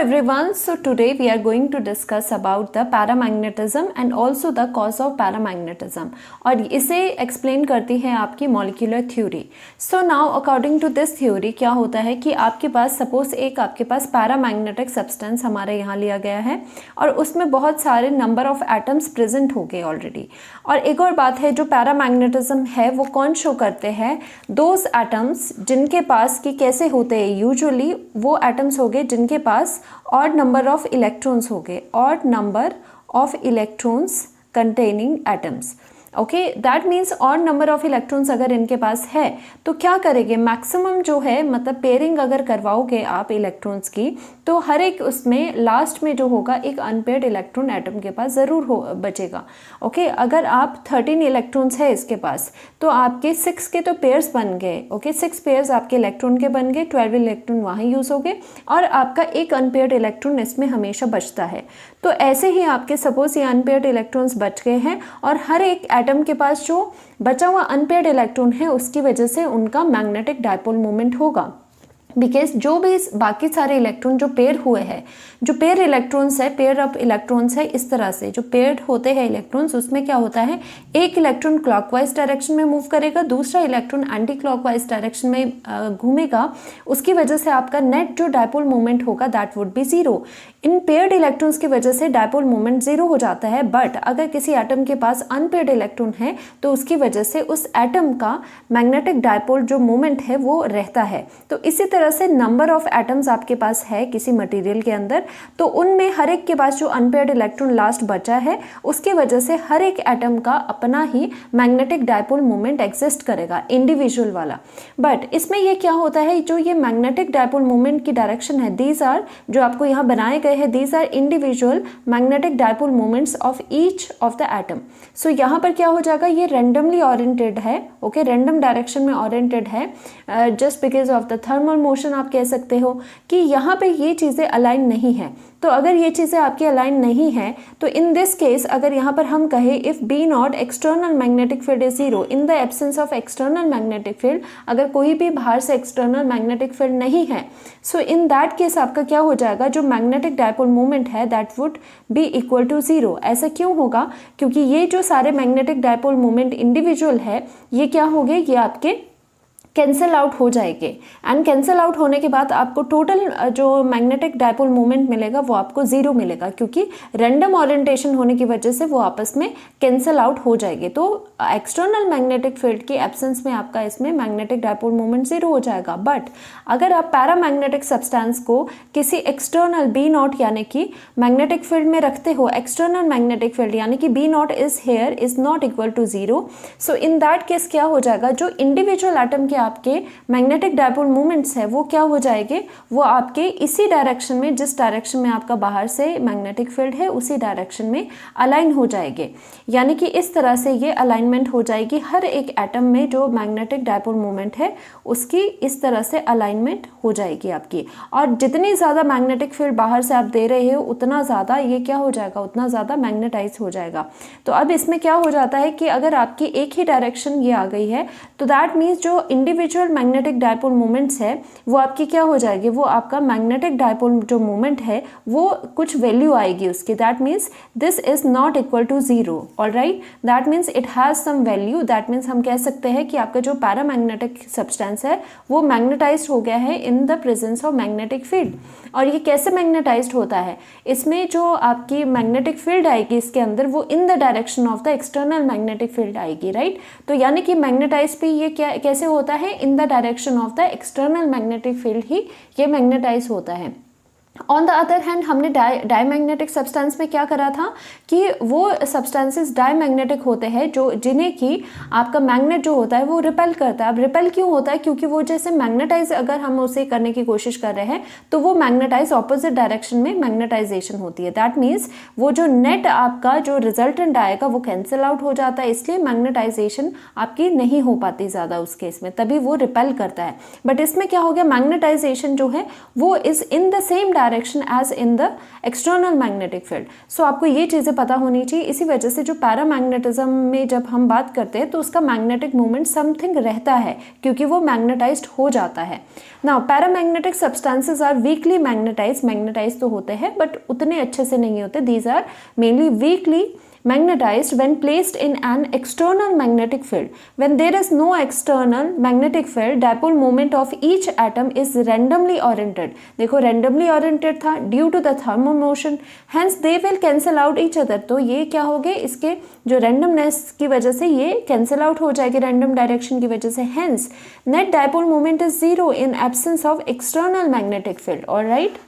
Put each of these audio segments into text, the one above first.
everyone, so today we are going to discuss about the paramagnetism and also the cause of paramagnetism और इसे explain करती है आपकी molecular theory. So now according to this theory क्या होता है कि आपके पास suppose एक आपके पास paramagnetic substance हमारे यहाँ लिया गया है और उसमें बहुत सारे number of atoms present हो गए already. और एक और बात है जो paramagnetism है वो कौन show करते हैं those atoms जिनके पास कि कैसे होते हैं usually वो atoms हो गए जिनके पास odd number of electrons हो गए odd number of electrons containing atoms. Okay that means odd number of electrons अगर इनके पास है तो क्या करेंगे मैक्सिमम जो है मतलब पेयरिंग अगर करवाओगे आप इलेक्ट्रॉन्स की तो हर एक उसमें लास्ट में जो होगा एक अनपेयर्ड इलेक्ट्रॉन एटम के पास ज़रूर बचेगा. ओके अगर आप 13 इलेक्ट्रॉन्स है इसके पास तो आपके 6 के तो पेयर्स बन गए. ओके 6 पेयर्स आपके इलेक्ट्रॉन के बन गए, 12 इलेक्ट्रॉन वहाँ यूज़ हो गए और आपका एक अनपेयर्ड इलेक्ट्रॉन इसमें हमेशा बचता है. तो ऐसे ही आपके सपोज ये अनपेयर्ड इलेक्ट्रॉन्स बच गए हैं और हर एक एटम के पास जो बचा हुआ अनपेयर्ड इलेक्ट्रॉन है उसकी वजह से उनका मैग्नेटिक डायपोल मोमेंट होगा. बिकॉज जो भी बाकी सारे इलेक्ट्रॉन जो पेयर हुए हैं, जो पेयर इलेक्ट्रॉन्स है, पेयर ऑफ इलेक्ट्रॉन्स है, इस तरह से जो पेयर होते हैं इलेक्ट्रॉन्स उसमें क्या होता है एक इलेक्ट्रॉन क्लॉकवाइज डायरेक्शन में मूव करेगा, दूसरा इलेक्ट्रॉन एंटी क्लॉकवाइज डायरेक्शन में घूमेगा. उसकी वजह से आपका नेट जो डायपोल मोमेंट होगा that would be zero. In paired electrons की वजह से डायपोल मोमेंट जीरो हो जाता है. बट अगर किसी एटम के पास अनपेयर्ड इलेक्ट्रॉन है तो उसकी वजह से उस एटम का मैग्नेटिक डायपोल जो मोमेंट है वो रहता है. तो इसी तरह से नंबर ऑफ एटम्स आपके पास है किसी मटेरियल के अंदर तो उनमें हर एक के पास जो अनपेयर्ड इलेक्ट्रॉन लास्ट बचा है उसकी वजह से हर एक एटम का अपना ही मैग्नेटिक डायपोल मोमेंट एग्जिस्ट करेगा इंडिविजुअल वाला. बट इसमें ये क्या होता है जो ये मैग्नेटिक डायपोल मोमेंट की डायरेक्शन है दीज आर जो आपको यहाँ बनाए गए हैं these are individual magnetic dipole moments of each of the atom. So यहाँ पर क्या हो जाएगा ये रेंडमली ओरिएंटेड है. ओके रैंडम डायरेक्शन में ओरिएंटेड है just because of the thermal motion. आप कह सकते हो कि यहाँ पे ये चीज़ें अलाइन नहीं है. तो अगर ये चीज़ें आपकी अलाइन नहीं है तो इन दिस केस अगर यहाँ पर हम कहें if B naught external magnetic field is zero in the absence of external magnetic field, अगर कोई भी बाहर से एक्सटर्नल मैग्नेटिक फील्ड नहीं है सो इन दैट केस आपका क्या हो जाएगा जो मैग्नेटिक डायपोल मोमेंट है that would be equal to zero. ऐसा क्यों होगा क्योंकि ये जो सारे मैग्नेटिक डायपोल मोमेंट इंडिविजुअल है ये क्या हो गए ये आपके कैंसिल आउट हो जाएंगे एंड कैंसिल आउट होने के बाद आपको टोटल जो मैग्नेटिक डायपोल मोमेंट मिलेगा वो आपको जीरो मिलेगा क्योंकि रैंडम ओरिएंटेशन होने की वजह से वो आपस में कैंसिल आउट हो जाएंगे. तो एक्सटर्नल मैग्नेटिक फील्ड के एब्सेंस में आपका इसमें मैग्नेटिक डायपोल मोमेंट जीरो हो जाएगा. बट अगर आप पैरामैग्नेटिक सब्सटेंस को किसी एक्सटर्नल बी नॉट यानी कि मैग्नेटिक फील्ड में रखते हो, एक्सटर्नल मैग्नेटिक फील्ड यानी कि B naught is here is not equal to zero. So in that case क्या हो जाएगा जो इंडिविजुअल एटम के आपके मैग्नेटिक डायपोल मोमेंट्स है वो क्या हो जाएंगे वो आपके इसी डायरेक्शन में जिस डायरेक्शन में आपका बाहर से मैग्नेटिक फील्ड है उसी डायरेक्शन में अलाइन हो जाएंगे. यानी कि इस तरह से ये अलाइनमेंट हो जाएगी हर एक एटम में जो मैग्नेटिक डायपोल मोमेंट है उसकी इस तरह से अलाइनमेंट हो जाएगी आपकी. और जितनी ज़्यादा मैग्नेटिक फील्ड बाहर से आप दे रहे हो उतना ज़्यादा ये क्या हो जाएगा उतना ज़्यादा मैग्नेटाइज हो जाएगा. तो अब इसमें क्या हो जाता है कि अगर आपकी एक ही डायरेक्शन ये आ गई है तो दैट मीन्स जो इंडिविजुअल मैग्नेटिक डायपोल मोमेंट्स है वो आपकी क्या हो जाएगी वो आपका मैग्नेटिक डायपोल जो मोमेंट है वो कुछ वैल्यू आएगी उसकी. That means this is not equal to zero. Alright that means it has some value. That means हम कह सकते हैं कि आपका जो पैरामैग्नेटिक सब्सटेंस है वो मैग्नेटाइज्ड हो गया है in the presence of magnetic field. और ये कैसे मैग्नेटाइज्ड होता है इसमें जो आपकी मैग्नेटिक फील्ड आएगी इसके अंदर वो इन the direction of the external magnetic field आएगी. राइट तो यानी कि मैग्नेटाइज भी ये क्या कैसे होता है in the direction of the external magnetic field ही ये मैग्नेटाइज होता है. ऑन द अदर हैंड हमने डायमैग्नेटिक सब्सटेंस में क्या करा था कि वो सब्सटेंसेस डायमैग्नेटिक होते हैं जो जिन्हें कि आपका मैग्नेट जो होता है वो रिपेल करता है. अब रिपेल क्यों होता है क्योंकि वो जैसे मैग्नेटाइज अगर हम उसे करने की कोशिश कर रहे हैं तो वो मैग्नेटाइज ऑपोजिट डायरेक्शन में मैग्नेटाइजेशन होती है. दैट मीन्स वो जो नेट आपका जो रिजल्टेंट आएगा वो कैंसिल आउट हो जाता है इसलिए मैग्नेटाइजेशन आपकी नहीं हो पाती ज़्यादा उस केस में, तभी वो रिपेल करता है. बट इसमें क्या हो गया मैग्नेटाइजेशन जो है वो is in the same direction as in the external magnetic field. So आपको ये चीज़ें पता होनी चाहिए। इसी वजह से जो पैरामैग्नेटिज्म में जब हम बात करते हैं तो उसका मैग्नेटिक मोमेंट समथिंग रहता है, क्योंकि वो मैग्नेटाइज्ड हो जाता है। Now paramagnetic substances are weakly magnetize तो होते हैं बट उतने अच्छे से नहीं होते। These are mainly weakly magnetized when placed in an external magnetic field. When there is no external magnetic field, dipole moment of each atom is randomly oriented. देखो randomly oriented था due to the thermal motion, hence they will cancel out each other. तो ये क्या हो गए, इसके जो randomness की वजह से ये cancel out हो जाएगी random direction की वजह से, hence net dipole moment is zero in absence of external magnetic field. All right.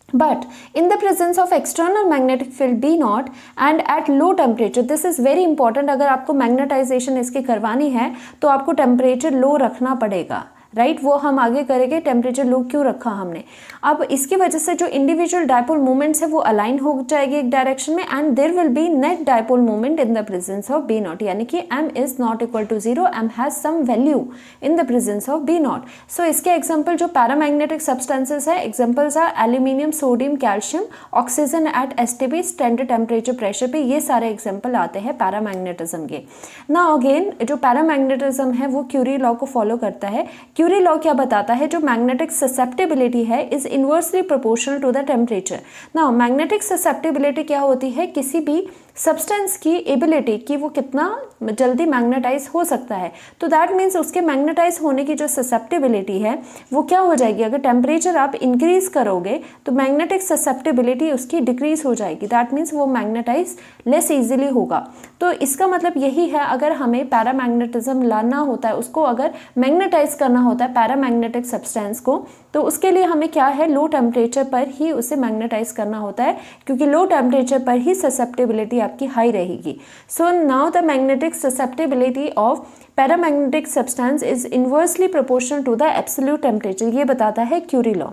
But in the presence of external magnetic field B naught and at low temperature, this is very important. अगर आपको magnetisation इसकी करवानी है तो आपको temperature low रखना पड़ेगा, right. वो हम आगे करेंगे टेम्परेचर लो क्यों रखा हमने। अब इसकी वजह से जो इंडिविजुअल डायपोल मोमेंट्स है वो अलाइन हो जाएगी एक डायरेक्शन में, and there will be net dipole moment in the presence of B naught, यानी कि m is not equal to zero, m has some value in the presence of B naught. So इसके example जो paramagnetic substances है, examples are aluminium, sodium, calcium, oxygen at STP standard temperature pressure पे, ये सारे example आते हैं paramagnetism के। Now again जो पैरामैग्नेटिज्म है वो क्यूरी लॉ को फॉलो करता है। क्यूरी लॉ क्या बताता है, जो मैग्नेटिक ससेप्टेबिलिटी है is inversely proportional to the temperature. Now magnetic susceptibility क्या होती है, किसी भी सब्सटेंस की एबिलिटी कि वो कितना जल्दी मैग्नेटाइज हो सकता है। तो दैट मीन्स उसके मैग्नेटाइज होने की जो ससेप्टेबिलिटी है वो क्या हो जाएगी, अगर टेम्परेचर आप इंक्रीज करोगे तो मैग्नेटिक ससेप्टेबिलिटी उसकी डिक्रीज हो जाएगी। दैट मीन्स वो मैग्नेटाइज लेस इजीली होगा। तो इसका मतलब यही है, अगर हमें पैरामैग्नेटिज्म लाना होता है, उसको अगर मैग्नेटाइज करना होता है पैरामैग्नेटिक सब्सटेंस को, तो उसके लिए हमें क्या है, लो टेम्परेचर पर ही उसे मैग्नेटाइज करना होता है, क्योंकि लो टेम्परेचर पर ही ससेप्टेबिलिटी आपकी हाई रहेगी। So now the magnetic susceptibility of paramagnetic substance is inversely proportional to the absolute temperature, ये बताता है क्यूरी लॉ।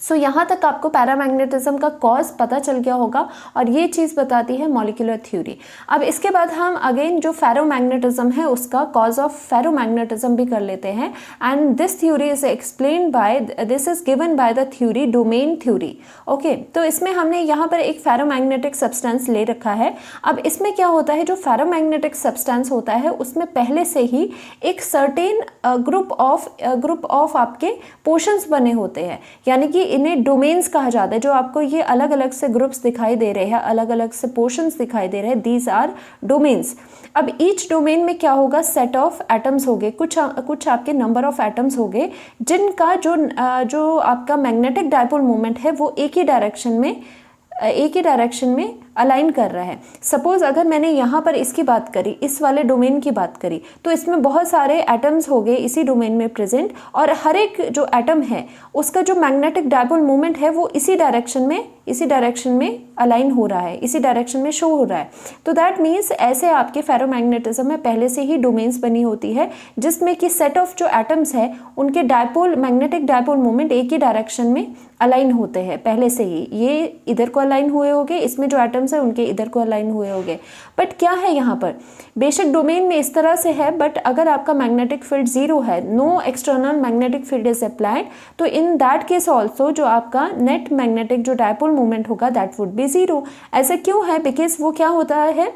सो यहाँ तक आपको पैरामैग्नेटिज्म का कॉज पता चल गया होगा, और ये चीज़ बताती है मॉलिक्यूलर थ्योरी। अब इसके बाद हम अगेन जो फेरोमैग्नेटिज्म है उसका कॉज ऑफ फेरोमैग्नेटिज्म भी कर लेते हैं, and this theory is explain by, this is given by the theory domain theory. Okay, तो इसमें हमने यहाँ पर एक फेरोमैग्नेटिक सब्सटेंस ले रखा है। अब इसमें क्या होता है, जो फेरोमैग्नेटिक सब्सटेंस होता है उसमें पहले से ही एक सर्टेन ग्रुप ऑफ आपके पोर्शंस बने होते हैं, यानी कि इन्हें डोमेन्स कहा जाता है। जो आपको ये अलग अलग से ग्रुप्स दिखाई दे रहे हैं, अलग अलग से पोर्शंस दिखाई दे रहे हैं, दीज आर डोमेन्स। अब ईच डोमेन में क्या होगा, सेट ऑफ एटम्स होंगे, कुछ आपके नंबर ऑफ एटम्स होंगे जिनका जो आपका मैग्नेटिक डायपोल मोमेंट है वो एक ही डायरेक्शन में अलाइन कर रहा है। सपोज अगर मैंने यहाँ पर इसकी बात करी, इस वाले डोमेन की बात करी, तो इसमें बहुत सारे एटम्स हो गए इसी डोमेन में प्रेजेंट, और हर एक जो एटम है उसका जो मैग्नेटिक डायपोल मोमेंट है वो इसी डायरेक्शन में अलाइन हो रहा है, इसी डायरेक्शन में शो हो रहा है। तो दैट मीन्स ऐसे आपके फेरोमैग्नेटिज्म में पहले से ही डोमेन्स बनी होती है, जिसमें कि सेट ऑफ जो एटम्स है उनके मैग्नेटिक डायपोल मोमेंट एक ही डायरेक्शन में अलाइन होते हैं पहले से ही। ये इधर को अलाइन हुए होंगे, इसमें जो एटम्स है उनके इधर को अलाइन हुए होंगे। बट क्या है यहाँ पर, बेशक डोमेन में इस तरह से है, बट अगर आपका मैग्नेटिक फील्ड जीरो है, no external magnetic field is applied, तो इन दैट केस ऑल्सो जो आपका नेट मैग्नेटिक जो डायपोल मोमेंट होगा दैट वुड बी जीरो। ऐसा क्यों है, बिकॉज वो क्या होता है,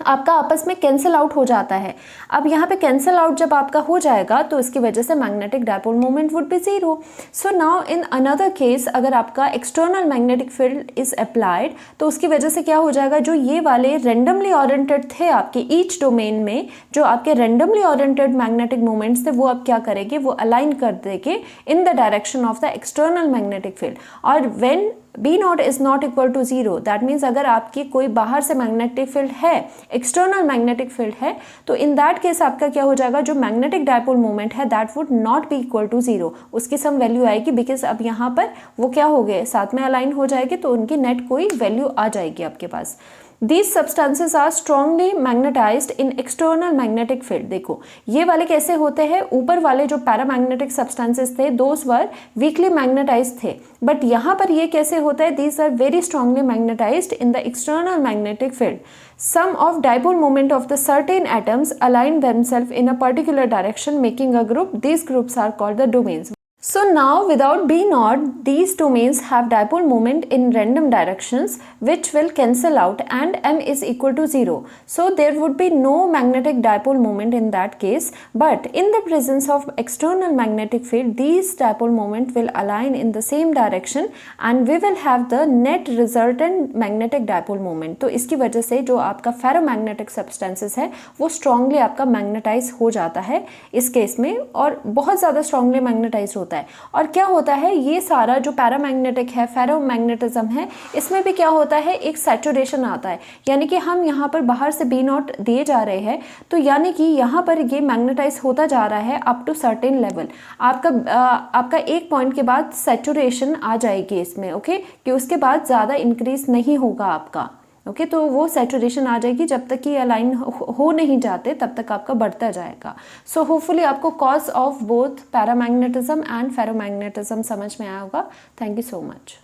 आपका आपस में कैंसिल आउट हो जाता है। अब यहाँ पे कैंसिल आउट जब आपका हो जाएगा तो इसकी वजह से magnetic dipole moment would be zero. So now in another case, अगर आपका external magnetic field is applied, तो उसकी वजह से क्या हो जाएगा, जो ये वाले रेंडमली ओरिएंटेड थे आपके ईच डोमेन में, जो आपके रेंडमली ओरिएंटेड मैग्नेटिक मोमेंट्स थे, वो अब क्या करेंगे, वो अलाइन कर देंगे in the direction of the external magnetic field. और when B naught is not equal to zero, that means अगर आपकी कोई बाहर से मैग्नेटिक फील्ड है, एक्सटर्नल मैग्नेटिक फील्ड है, तो इन दैट केस आपका क्या हो जाएगा, जो मैग्नेटिक डायपोल मोमेंट है that would not be equal to zero, उसकी सम वैल्यू आएगी, बिकॉज अब यहाँ पर वो क्या हो गए, साथ में अलाइन हो जाएगी, तो उनकी नेट कोई वैल्यू आ जाएगी आपके पास। These substances are strongly magnetized in external magnetic field। देखो ये वाले कैसे होते हैं, ऊपर वाले जो पैरामैग्नेटिक सब्सटेंसेस थे those were weakly magnetized थे, बट यहाँ पर ये कैसे होता है, these are very strongly magnetized in the external magnetic field। Some of dipole moment of the certain atoms align themselves in a particular direction making a group, these groups are called the domains। So now without B naught, these domains have dipole moment in random directions which will cancel out and M is equal to 0. So there would be no magnetic dipole moment in that case, but in the presence of external magnetic field, these dipole moment will align in the same direction and we will have the net resultant magnetic dipole moment. तो इसकी वजह से जो आपका ferromagnetic substances है वो strongly आपका magnetise हो जाता है इस केस में, और बहुत ज़्यादा स्ट्रांगली मैग्नेटाइज होता है। और क्या होता है, ये सारा जो पैरामैग्नेटिक है, फेरोमैग्नेटिज्म है, इसमें भी क्या होता है, एक सैचुरेशन आता है, यानी कि हम यहाँ पर बाहर से बी नॉट दिए जा रहे हैं, तो यानी कि यहाँ पर ये मैग्नेटाइज होता जा रहा है अप टू सर्टेन लेवल। आपका एक पॉइंट के बाद सैचुरेशन आ जाएगी इसमें, ओके, कि उसके बाद ज़्यादा इंक्रीज नहीं होगा आपका, ओके, तो वो सैचुरेशन आ जाएगी, जब तक कि अलाइन हो नहीं जाते तब तक आपका बढ़ता जाएगा। सो होपफुली आपको cause of both paramagnetism and ferromagnetism समझ में आया होगा। Thank you so much.